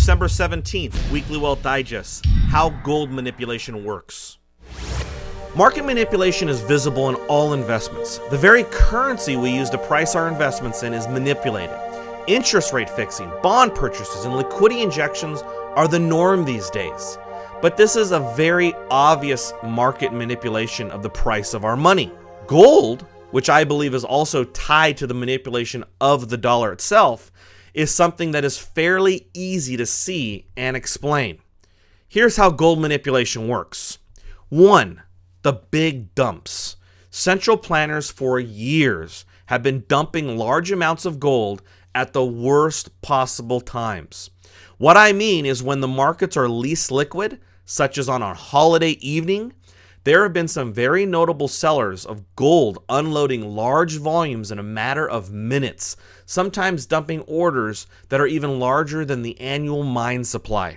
December 17th, Weekly Wealth Digest, How Gold Manipulation Works. Market manipulation is visible in all investments. The very currency we use to price our investments in is manipulated. Interest rate fixing, bond purchases, and liquidity injections are the norm these days. But this is a very obvious market manipulation of the price of our money. Gold, which I believe is also tied to the manipulation of the dollar itself, is something that is fairly easy to see and explain. Here's how gold manipulation works. 1. The big dumps. Central planners for years have been dumping large amounts of gold at the worst possible times. What I mean is when the markets are least liquid, such as on a holiday evening, there have been some very notable sellers of gold unloading large volumes in a matter of minutes, sometimes dumping orders that are even larger than the annual mine supply.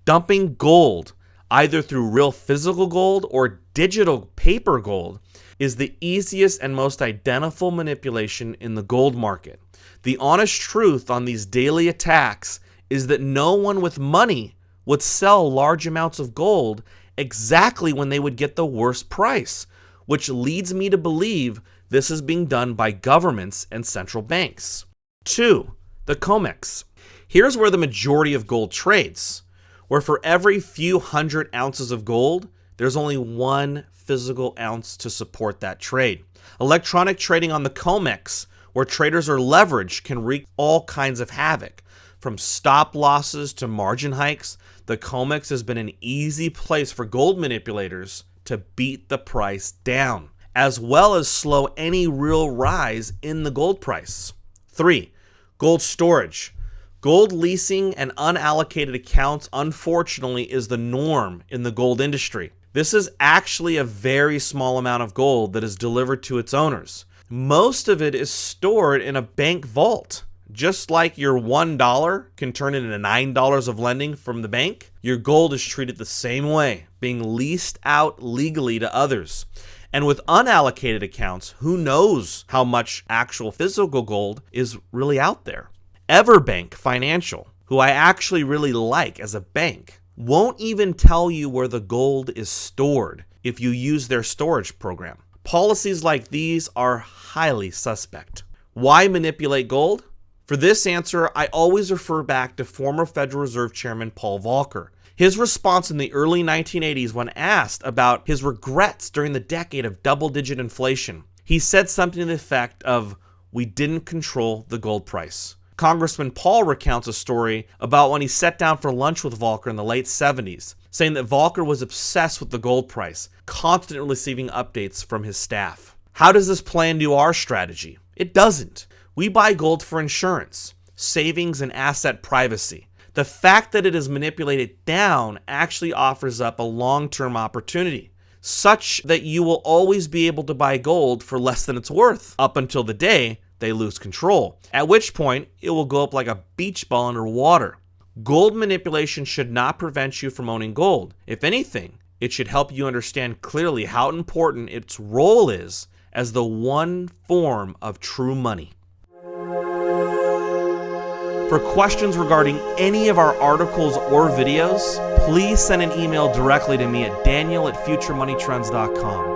Dumping gold, either through real physical gold or digital paper gold, is the easiest and most identifiable manipulation in the gold market. The honest truth on these daily attacks is that no one with money would sell large amounts of gold exactly when they would get the worst price, which leads me to believe this is being done by governments and central banks. 2. The COMEX. Here's where the majority of gold trades, where for every few hundred ounces of gold, there's only one physical ounce to support that trade. Electronic trading on the COMEX, where traders are leveraged, can wreak all kinds of havoc. From stop losses to margin hikes, the COMEX has been an easy place for gold manipulators to beat the price down, as well as slow any real rise in the gold price. 3. Gold storage. Gold leasing and unallocated accounts, unfortunately, is the norm in the gold industry. This is actually a very small amount of gold that is delivered to its owners. Most of it is stored in a bank vault. Just like your $1 can turn into $9 of lending from the bank, your gold is treated the same way, being leased out legally to others. And with unallocated accounts, who knows how much actual physical gold is really out there? Everbank Financial, who I actually really like as a bank, won't even tell you where the gold is stored if you use their storage program. Policies like these are highly suspect. Why manipulate gold? For this answer, I always refer back to former Federal Reserve Chairman Paul Volcker. His response in the early 1980s when asked about his regrets during the decade of double-digit inflation, he said something to the effect of, "We didn't control the gold price." Congressman Paul recounts a story about when he sat down for lunch with Volcker in the late 70s, saying that Volcker was obsessed with the gold price, constantly receiving updates from his staff. How does this play into our strategy? It doesn't. We buy gold for insurance, savings, and asset privacy. The fact that it is manipulated down actually offers up a long-term opportunity, such that you will always be able to buy gold for less than it's worth, up until the day they lose control, at which point it will go up like a beach ball underwater. Gold manipulation should not prevent you from owning gold. If anything, it should help you understand clearly how important its role is as the one form of true money. For questions regarding any of our articles or videos, please send an email directly to me at daniel@futuremoneytrends.com.